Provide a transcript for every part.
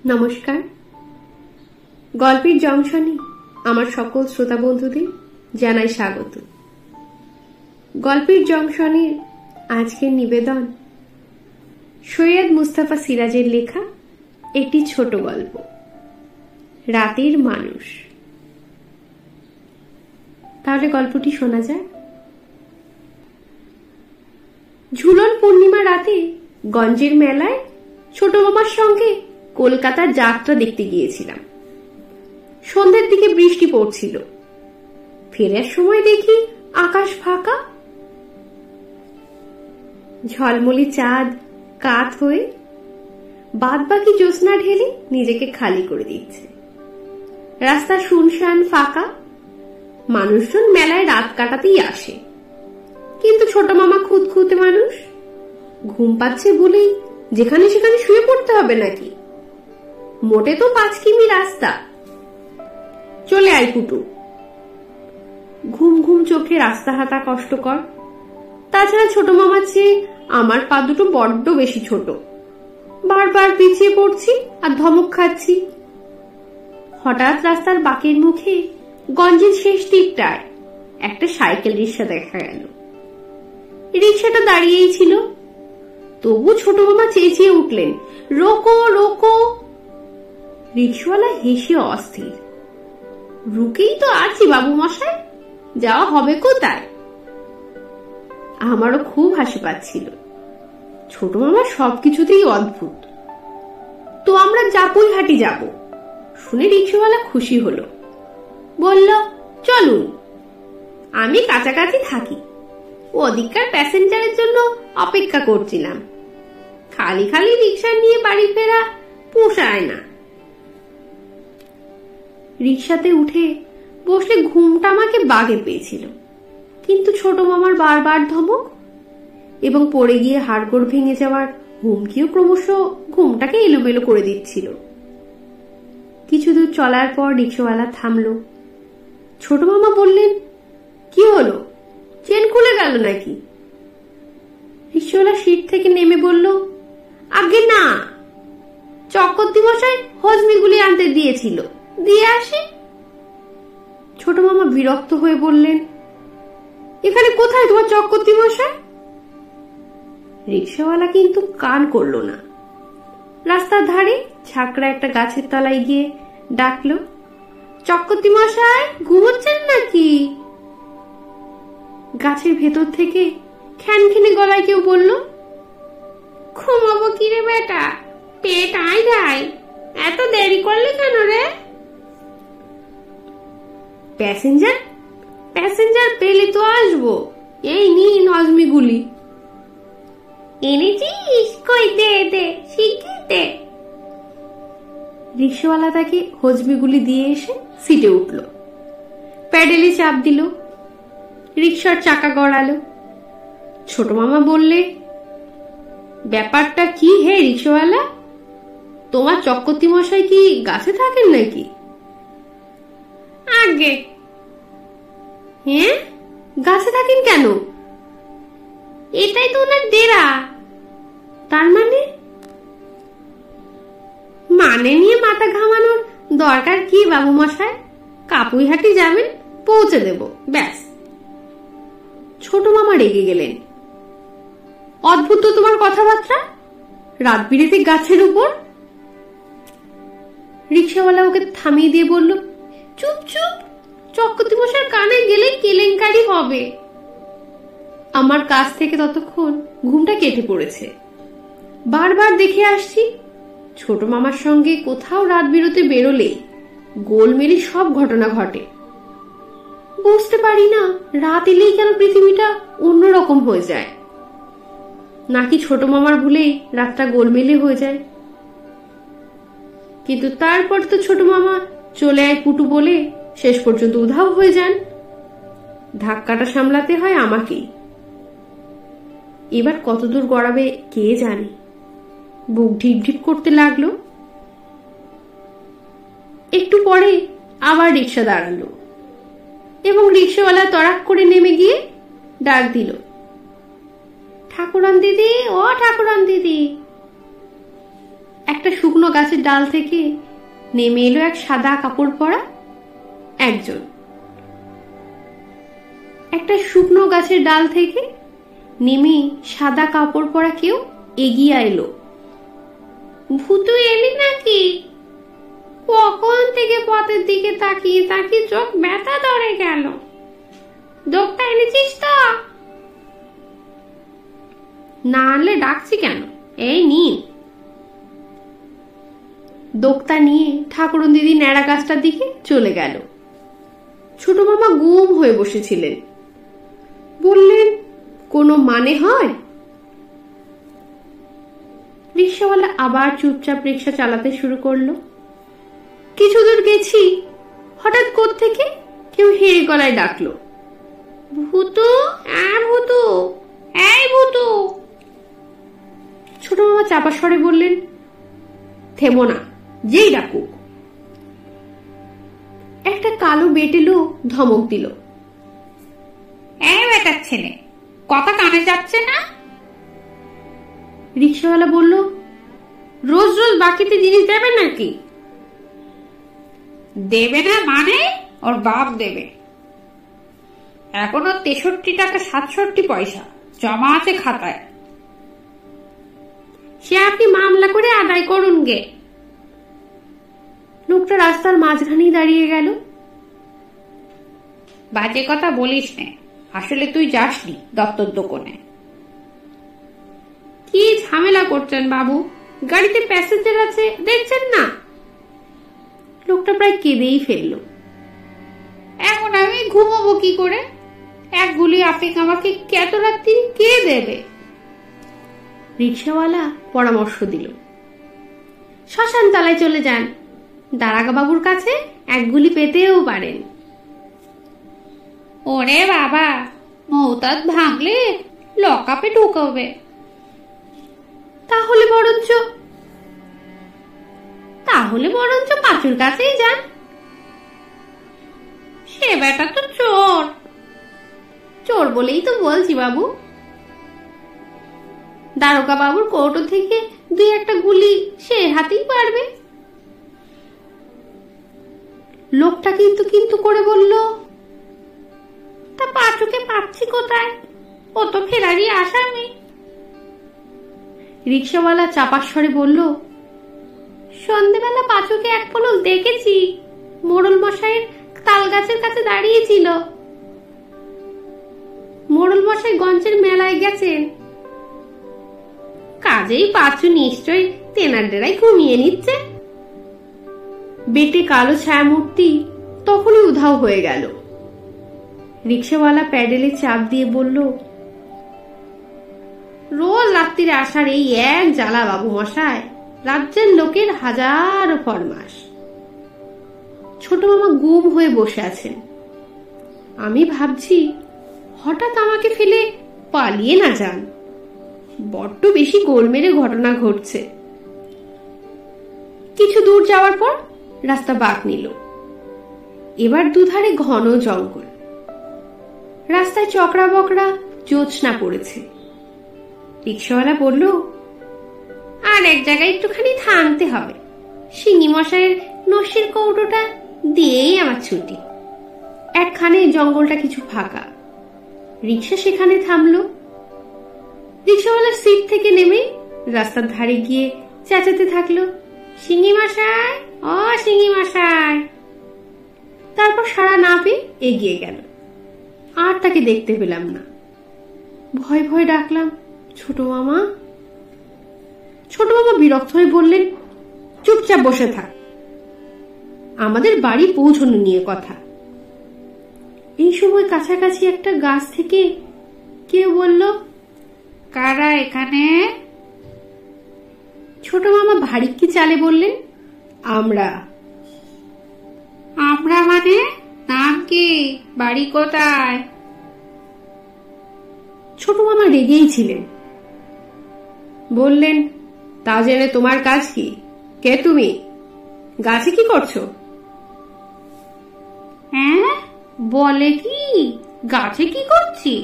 নমস্কার। গল্পের জংশনে আমার সকল শ্রোতা বন্ধুদের জানাই স্বাগত। গল্পের জংশনের আজকের নিবেদন সৈয়দ মুস্তাফা সিরাজের লেখা একটি ছোট গল্প, রাতের মানুষ। তাহলে গল্পটি শোনা যায়। ঝুলন পূর্ণিমা রাতে গঞ্জের মেলায় ছোট মামার সঙ্গে কলকাতার যাত্রা দেখতে গিয়েছিলাম। সন্ধ্যের দিকে বৃষ্টি পড়ছিল। ফেরার সময় দেখি আকাশ ফাঁকা, ঝলমলি চাঁদ কাত হয়ে বাদ বাকি জ্যোৎস্না ঢেলে নিজেকে খালি করে দিচ্ছে। রাস্তা শুনশান ফাঁকা, মানুষজন মেলায় রাত কাটাতেই আসে। কিন্তু ছোট মামা খুঁতখুঁতে মানুষ, ঘুম পাচ্ছে বলেই যেখানে সেখানে শুয়ে পড়তে হবে নাকি? মোটে তো 5 কিমি রাস্তা। চলে আয় পুটু। ঘুম ঘুম চোখে রাস্তা হাঁটা কষ্টকর। তাছাড়া ছোট মামার চেয়ে আমার পা দুটো বড্ড বেশি ছোট। বারবার পিছিয়ে পড়ছি আর ধমক খাচ্ছি। হঠাৎ রাস্তার বাঁকের মুখে গঞ্জের শেষ দিকটায় একটা সাইকেল রিক্সা দেখা গেল। রিক্সাটা দাঁড়িয়েই ছিল, তবু ছোট মামা চেঁচিয়ে উঠলেন, রোকো রোকো। রিক্সাওয়ালা হেসে অস্থির। রুকেই তো আছি বাবু মশাই, যাওয়া হবে কোথায়? আমারও খুব হাসি পাচ্ছিল। ছোট মামা সবকিছুতেই অদ্ভুত। তো আমরা যাবই হাঁটি যাব। শুনে রিক্সাওয়ালা খুশি হলো, বলল চলুন। আমি কাছাকাছি থাকি, ওদিককার প্যাসেঞ্জারের জন্য অপেক্ষা করছিলাম। খালি খালি রিক্সা নিয়ে বাড়ি ফেরা পোষায় না। রিক্সাতে উঠে বসলে ঘুমটা আমাকে বাগে পেয়েছিল, কিন্তু ছোট মামার বারবার ধমক এবং পড়ে গিয়ে হাড়গোড় ভেঙে যাওয়ার হুমকিও ক্রমশ ঘুমটাকে এলোমেলো করে দিচ্ছিল। কিছু দূর চলার পর রিক্সাওয়ালা থামলো। ছোট মামা বললেন, কি হলো, চেন খুলে গেল নাকি? রিক্সাওয়ালা সিট থেকে নেমে বলল, আগে না, চক্রবর্তী মশাই হজমিগুলি আনতে দিয়েছিল, দিয়ে আসি। ছোট মামা বিরক্ত হয়ে বললেন, এখানে কোথায় তোমার চক্রবর্তী মশাই? রিক্সাওয়ালা কিন্তু কান করলো না। রাস্তার ধারে ছাকড়া একটা গাছের তলায় গিয়ে ডাকলো, চক্রবর্তী মশাই ঘুমোচ্ছেন নাকি? গাছের ভেতর থেকে খ্যানখ্যানে গলায় কেউ বলল, ঘুমাবো কি রে বেটা, পেট আই যায়, এত দেরি করলে কেন রে? প্যাসেঞ্জার প্যাসেঞ্জার পেলে তো আসবো, এই নিন হজমিগুলি। এনেছিস? কই দে দে, শিগগির দে। রিক্সাওয়ালা তাকে হজমিগুলি দিয়ে এসে সিটে উঠল, প্যাডেলে চাপ দিল, রিক্সার চাকা গড়ালো। ছোট মামা বললে, ব্যাপারটা কি হে রিক্সাওয়ালা, তোমার চক্রবর্তী মশাই কি গাছে থাকেন নাকি? আগে। হ্যাঁ, গাছে থাকেন কেন? এটাই তো ওনার ডেরা। তার মানে? মানে নিয়ে মাথা ঘামানোর দরকার কি বাবু মশাই? কাপুইহাটি যাবেন, পৌঁছে দেব, ব্যাস। ছোট মামা রেগে গেলেন। অদ্ভুত তো তোমার কথাবার্তা, রাত বিরেতে গাছের উপর। রিক্সাওয়ালা ওকে থামিয়ে দিয়ে বলল, চুপ চুপ, চক্রবর্তী মশাইয়ের কানে গেলে কেলেঙ্কারি হবে। আমার কাছ থেকে ততক্ষণ ঘুমটা কেটে পড়েছে। বারবার দেখে আসছি, ছোট মামার সঙ্গে কোথাও রাত বিরতে বেরোলে গোলমেলে সব ঘটনা ঘটে। বুঝতে পারি না রাত এলেই কেন পৃথিবীটা অন্যরকম হয়ে যায়। নাকি ছোট মামার ভুলেই রাতটা গোলমেলে হয়ে যায়। কিন্তু তারপর তো ছোট মামা চলে আয় পুটু বলে শেষ পর্যন্ত উধাও হয়ে যান। ধাক্কাটা সামলাতে হয় আমাকেই। এবার কতদূর গড়াবে কে জানে। বুক ঢিপ ঢিপ করতে লাগলো। একটু পরে আবার রিক্সা দাঁড়ালো এবং রিক্সাওয়ালা তড়াক করে নেমে গিয়ে ডাক দিল, ঠাকুরান দিদি, ও ঠাকুরান দিদি। একটা শুকনো গাছের ডাল থেকে নেমে এলো এক সাদা কাপড় পরা একজন। একটা শুকনো গাছের ডাল থেকে নেমে সাদা কাপড় পরা কেউ এগিয়ে এলো। ভূতু এলি নাকি? কখন থেকে পথের দিকে তাকিয়ে তাকিয়ে চোখ ব্যথা ধরে গেল। দোকটা এনেছিস তো? না আনলে ডাকছি কেন? এই নিন। দোকতা নিয়ে ঠাকুরন দিদি ন্যাড়া গাছটার দিকে চলে গেল। ছোট মামা গুম হয়ে বসেছিলেন। বললেন, কোনো মানে হয়? রিক্সাওয়ালা আবার চুপচাপ রিক্সা চালাতে শুরু করলো। কিছু দূর গেছি, হঠাৎ কোত্থেকে কেউ হেঁড়ে গলায় ডাকলো, ভূতু, ভূতু, এই ভূতু। ছোট মামা চাপা স্বরে বললেন, থেমো না, যেই ডাকুক। একটা কালো বেটে লোক ধমক দিল, এই বেটার ছেলে, কথা কানে যাচ্ছে না? রিক্সাওয়ালা বলল, রোজ রোজ বাকিতে জিনিস দেবে নাকি? দেবে না মানে? ওর বাপ দেবে। এখনো 63 টাকা 67 পয়সা জমা আছে খাতায়। সে আপনি মামলা করে আদায় করুন গে। লোকটা রাস্তার মাঝখানেই দাঁড়িয়ে গেল। বাজে কথা বলিস নে, আসলে তুই যাসনি দপ্তর দোকানে। কি ঝামেলা করছেন বাবু? গাড়িতে প্যাসেঞ্জার আছে, দেখছেন না? লোকটা প্রায় কেঁদেই ফেলল। এখন আমি ঘুমাবো কি করে? এক গুলি আফিক আমাকে এত রাত্রি কে দেবে? রিক্সাওয়ালা পরামর্শ দিল, শ্মশান তলায় চলে যান, দারাগা বাবুর কাছে এক গুলি পেতেও পারেন। ওরে বাবা, মৌতাদ ভাঙলে লকআপে ঢুকাবে। তাহলে বরঞ্চ পাঁচুর কাছেই যান। সে বেটা তো চোর। চোর বলেই তো বলছি বাবু। দারোগা বাবুর কৌটো থেকে 2-1 গুলি সে হাতেই পারবে। লোকটা কিন্তু করে বলল, তা পাঁচুকে পাচ্ছি কোথায়? ও তো ফেরারি আসামি। রিক্সাওয়ালা চাপার স্বরে বলল, সন্ধ্যেবেলা পাঁচুকে এক পলক দেখেছি, মোড়ল মশাইয়ের তাল গাছের কাছে দাঁড়িয়েছিল। মোড়ল মশাই গঞ্জের মেলায় গেছেন, কাজেই পাঁচু নিশ্চয়ই তেনার ডেরায় ঘুমিয়ে নিচ্ছে। বেটে কালো ছায়ামূর্তি তখনই উধাও হয়ে গেল। রিক্সাওয়ালা প্যাডেলে চাপ দিয়ে বলল, রোজ রাত্রিরে আসার এই এক জ্বালা বাবু মশাই, রাজ্যের লোকের হাজারো ফরমাস। ছোট মামা গুম হয়ে বসে আছেন। আমি ভাবছি, হঠাৎ আমাকে ফেলে পালিয়ে না যান। বড্ড বেশি গোলমেলে ঘটনা ঘটছে। কিছু দূর যাওয়ার পর রাস্তা বাঁক নিল। এবার দুধারে ঘন জঙ্গল। রাস্তায় চকরা বকরা জ্যোৎস্না পড়েছে। রিক্সাওয়ালা বলল, আর এক জায়গায় একটুখানি থামতে হবে, শিঙি মশাইয়ের নসির কৌটোটা দিয়েই আমার ছুটি। একখানে জঙ্গলটা কিছু ফাঁকা। রিক্সা সেখানে থামলো। রিক্সাওয়ালার সিট থেকে নেমে রাস্তার ধারে গিয়ে চেঁচাতে থাকলো, শিঙি মশাই, ও শিঙি মশাই। তারপর সাড়া না পেয়ে এগিয়ে গেল। আর তাকে দেখতে পেলাম না। ভয় ভয় ডাকলাম, ছোট মামা। ছোট মামা বিরক্ত হয়ে বললেন, চুপচাপ বসে থাক, আমাদের বাড়ি পৌঁছানো নিয়ে কথা। এই সময় কাছাকাছি একটা গাছ থেকে কেউ বলল, কারা এখানে? ছোট মামা ভারিক্কি চালে বললেন, আমরা। আমরা মানে? নাম কি? বাড়ি কোথায়? ছোট মামা রেগেই ছিলেন। বললেন, তা জেনে তোমার কাজ কি? কে তুমি? গাছে কি করছো? হ্যাঁ, বলে কি গাছে কি করছি?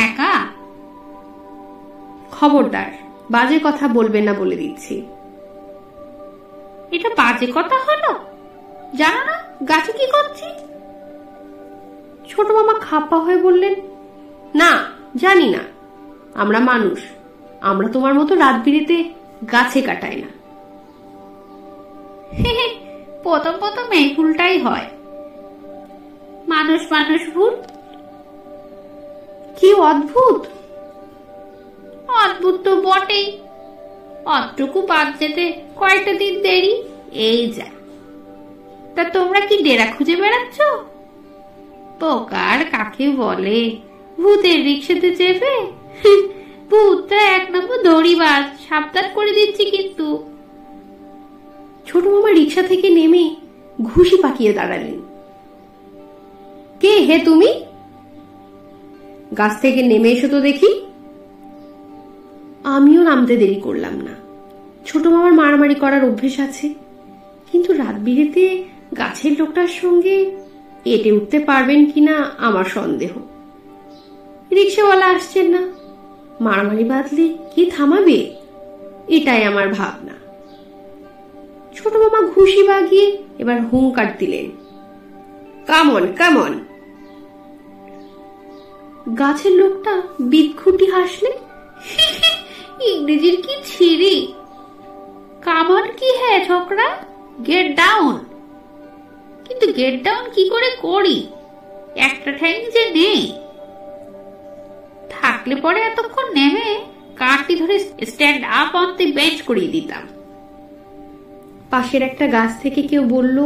একা। খবরদার, বাজে কথা বলবেন না বলে দিচ্ছি। এটা বাজে কথা হলো? জানো না গাছে কি করছি? ছোট মামা খাপ্পা হয়ে বললেন, না জানি না, আমরা মানুষ, আমরা তোমার মতো রাত বিরেতে গাছে কাটাই না। প্রথম প্রথম এই ভুলটাই হয়, মানুষ মানুষ ভুল। কি অদ্ভুত! অদ্ভুত তো বটেই, অতটুকু বাদ যেতে কয়েকটা দিন দেরি, এই যা। তা তোমরা কি ডেরা খুঁজে বেড়াচ্ছ? পোকার কাকে বলে, ভূতের রিক্সাতে চেপে? ভূতটা এক নম্বর দড়িবাজ, সাবধান করে দিচ্ছি কিন্তু। ছোট মামা রিক্সা থেকে নেমে ঘুষি পাকিয়ে দাঁড়ালেন। কে হে তুমি? গাছ থেকে নেমে এসো তো দেখি। আমিও নামতে দেরি করলাম না। ছোট মামার মারামারি করার অভ্যেস আছে, কিন্তু রাত বিরেতে গাছের লোকটার সঙ্গে এটে উঠতে পারবেন কিনা আমার সন্দেহ। রিক্সাওয়ালা আসছেন না, মারামারি বাঁধলে কি থামাবে, এটাই আমার ভাবনা। ছোট মামা ঘুষি বাগিয়ে এবার হুঙ্কার দিলেন, কামন কামন। গাছের লোকটা বিদঘুটি হাসলে, ইংরেজির কি ছিরি! কামন কি হ্যাঁ ছোকরা, গেট ডাউন। কিন্তু গেট ডাউন কি করে করি, একটা ঠ্যাং যে নেই। থাকলে পরে এতক্ষণ নেমে কারটি ধরে stand up on the bench করিয়ে দিতাম। পাশের একটা গাছ থেকে কেউ বলল,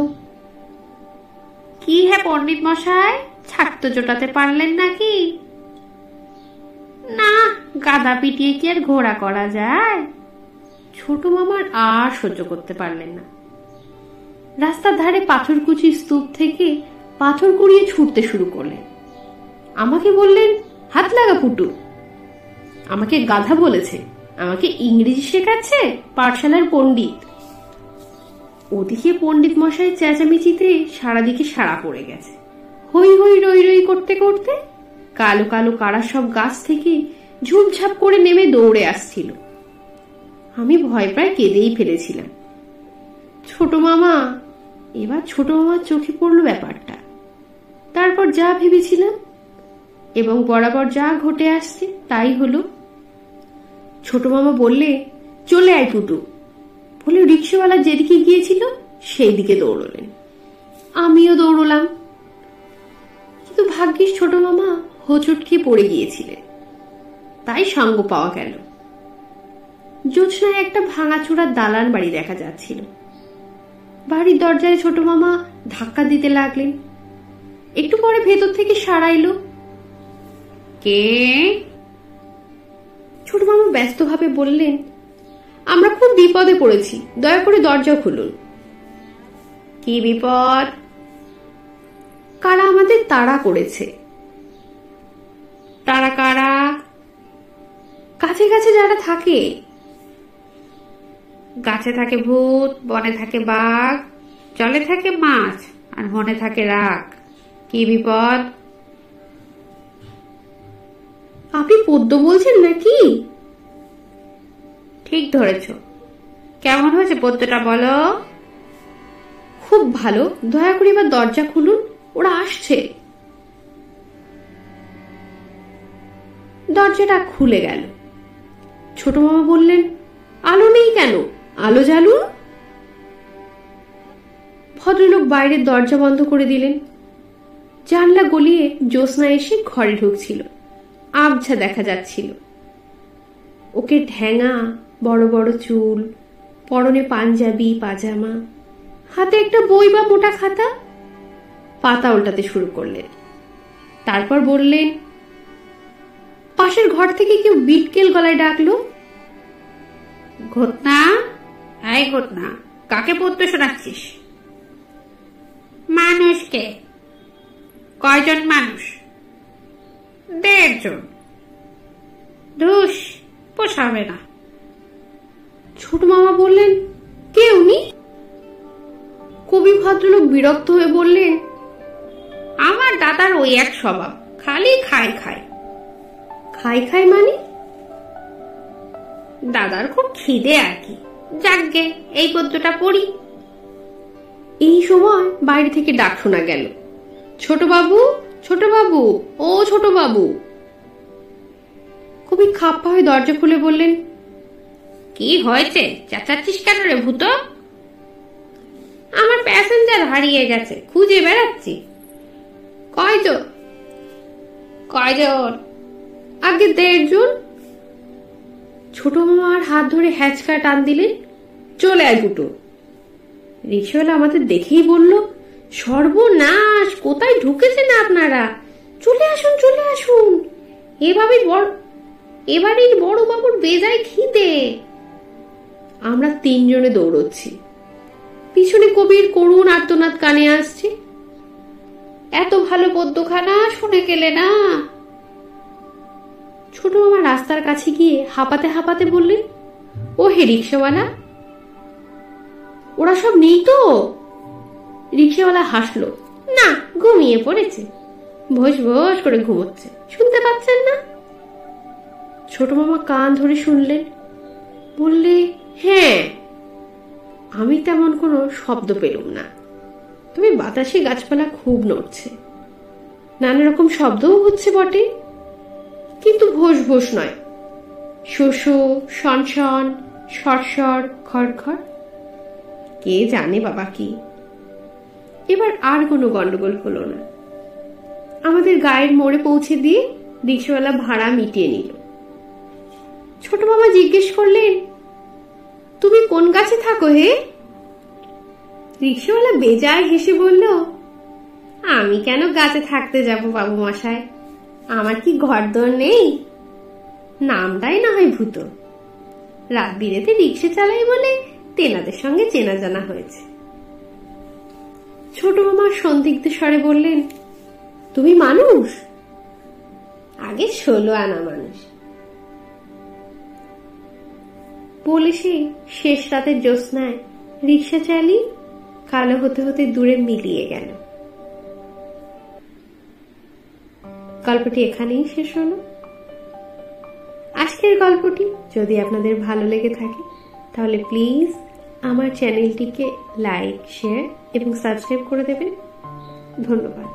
কি হ্যাঁ পণ্ডিত মশাই, ছাক তো জোটাতে পারলেন নাকি? না, গাদা পিটিয়ে কি আর ঘোড়া করা যায়? ছোট মামার আর সহ্য করতে পারলেন না। রাস্তার ধারে পাথরকুচির স্তূপ থেকে পাথর কুড়িয়ে ছুটতে শুরু করলেন। আমাকে বললেন, হাত লাগা পুটু। আমাকে গাধা বলেছে, আমাকে ইংরেজি শেখাচ্ছে পাঠশালার পণ্ডিত। ওদিকে পণ্ডিত মশাই চেঁচামেচিতে সারাদিকে সারা পড়ে গেছে। হই হই রই রই করতে করতে কালো কালো কারা সব গাছ থেকে ঝুপঝাপ করে নেমে দৌড়ে আসছিল। আমি ভয় প্রায় কেঁদেই ফেলেছিলাম। ছোট মামা, এবার ছোট মামার চোখে পড়ল ব্যাপারটা। তারপর যা ভেবেছিলাম এবং বরাবর যা ঘটে আসছে তাই হলো। ছোট মামা বললে, চলে আয় পুটু, বলে রিক্সাওয়ালা যেদিকে গিয়েছিল সেই দিকে দৌড়লেন। আমিও দৌড়লাম, কিন্তু ভাগ্যিস ছোট মামা হোঁচট খেয়ে পড়ে গিয়েছিলেন, তাই সাঙ্গ পাওয়া গেল। জোছনায় একটা ভাঙাচোরা দালান বাড়ি দেখা যাচ্ছিল। বাড়ির দরজায় ছোট মামা ধাক্কা দিতে লাগলেন। একটু পরে ভেতর থেকে সাড়া এলো, কে? ছোট মামা ব্যস্তভাবে বললেন, আমরা খুব বিপদে পড়েছি, দয়া করে দরজা খুলুন। কি বিপদ? কারা আমাদের তাড়া করেছে। তারা কারা? কাছে কাছে যারা থাকে। গাছে থাকে ভূত, বনে থাকে বাঘ, জলে থাকে মাছ, আর মনে থাকে রাগ। কি বিপদ? আপনি পদ্য বলছেন নাকি? ঠিক ধরেছ। কেমন হয়েছে পদ্যটা বলো? খুব ভালো, দয়া করে এবার দরজা খুলুন, ওরা আসছে। দরজাটা খুলে গেল। ছোট মামা বললেন, আলো নেই কেন, আলো জ্বালুন। ভদ্রলোক বাইরের দরজা বন্ধ করে দিলেন। জানলা গলিয়ে জ্যোৎস্না এসে ঘরে ঢুকছিল। আবছা দেখা যাচ্ছিল। ওকে ঢ্যাঙা, বড় বড় চুল, পরনে পাঞ্জাবি পাজামা, হাতে একটা বই বা মোটা খাতা। পাতা উল্টাতে শুরু করলেন। তারপর বললেন, পাশের ঘর থেকে কেউ বিটকেল গলায় ডাকলো, ঘটনা, এই ঘটনা, কাকে পদ্য শোনাচ্ছিস? মানুষকে। কয়জন মানুষ? 1.5 জন। ধুস, পোষাবে না। ছোট মামা বললেন, কে উনি? কবি ভদ্রলোক বিরক্ত হয়ে বললেন, আমার দাদার ওই এক স্বভাব, খালি খায় খায়। খাই খাই মানে? দাদার খুব খিদে আর কি। যাকগে এই গদ্যটা পড়ি। এই সময় বাইরে থেকে ডাক শোনা গেল, ছোট বাবু, ছোট বাবু, ও ছোট বাবু। কবি খাপ্পা হয়ে দরজা খুলে বললেন, কি হয়েছে, চেঁচাচ্ছিস কেন রে ভূত? আমার প্যাসেঞ্জার হারিয়ে গেছে, খুঁজে বেড়াচ্ছি। কয়জন? কয়জন? আগে 1.5 জন। ছোট মামার হাত ধরে হ্যাচকা টান দিলেন, চলে আয় দুটো। রিক্সাওয়ালা আমাদের দেখেই বলল, সর্বনাশ, কোথায় ঢুকেছেন আপনারা? চলে আসুন, চলে আসুন। এবারেই বড় বাবুর বেজায় খিদে। আমরা 3 জনে দৌড়চ্ছি, পিছনে কবির করুণ আর্তনাদ কানে আসছে, এত ভালো পদ্যখানা শুনে গেলে না। ছোট মামা রাস্তার কাছে গিয়ে হাঁপাতে হাঁপাতে বললেন, ও হে রিক্সাওয়ালা, ওরা সব নেই তো? রিক্সাওয়ালা হাসলো, না, ঘুমিয়ে পড়েছে, ভোজ ভোজ করে ঘুমোচ্ছে, শুনতে পাচ্ছেন না? ছোট মামা কান ধরে শুনলেন, বললে, হ্যাঁ। আমি তেমন কোনো শব্দ পেলুম না, তবে বাতাসে গাছপালা খুব নড়ছে, নানা রকম শব্দও হচ্ছে বটে, কিন্তু ভোস ভোস নয়, শোষো, শনশন, সরসর, খড়খড়, কে জানে বাবা কি। এবার আর কোনো গন্ডগোল হলো না। আমাদের গায়ের মোড়ে পৌঁছে দিয়ে রিক্সাওয়ালা ভাড়া মিটিয়ে নিল। ছোট মামা জিজ্ঞেস করলেন, তুমি কোন গাছে থাকো হে? রিক্সাওয়ালা বেজায় হেসে বলল, আমি কেন গাছে থাকতে যাব বাবু মশাই, আমার কি ঘরদোর নেই? নামটাই না হয় ভূত, রাত বিরেতে রিক্সা চালাই বলে তেনাদের সঙ্গে চেনা জানা হয়েছে। ছোট মামা সন্দিগ্ধ স্বরে বললেন, তুমি মানুষ? আগে 16 আনা মানুষ। বলে সে শেষ রাতের জ্যোৎস্নায় রিক্সা চালিয়ে কালো হতে হতে দূরে মিলিয়ে গেল। গল্পটি এখানেই শেষ হলো। আজকের গল্পটি যদি আপনাদের ভালো লেগে থাকে তাহলে প্লিজ আমার চ্যানেলটিকে লাইক, শেয়ার এবং সাবস্ক্রাইব করে দেবেন। ধন্যবাদ।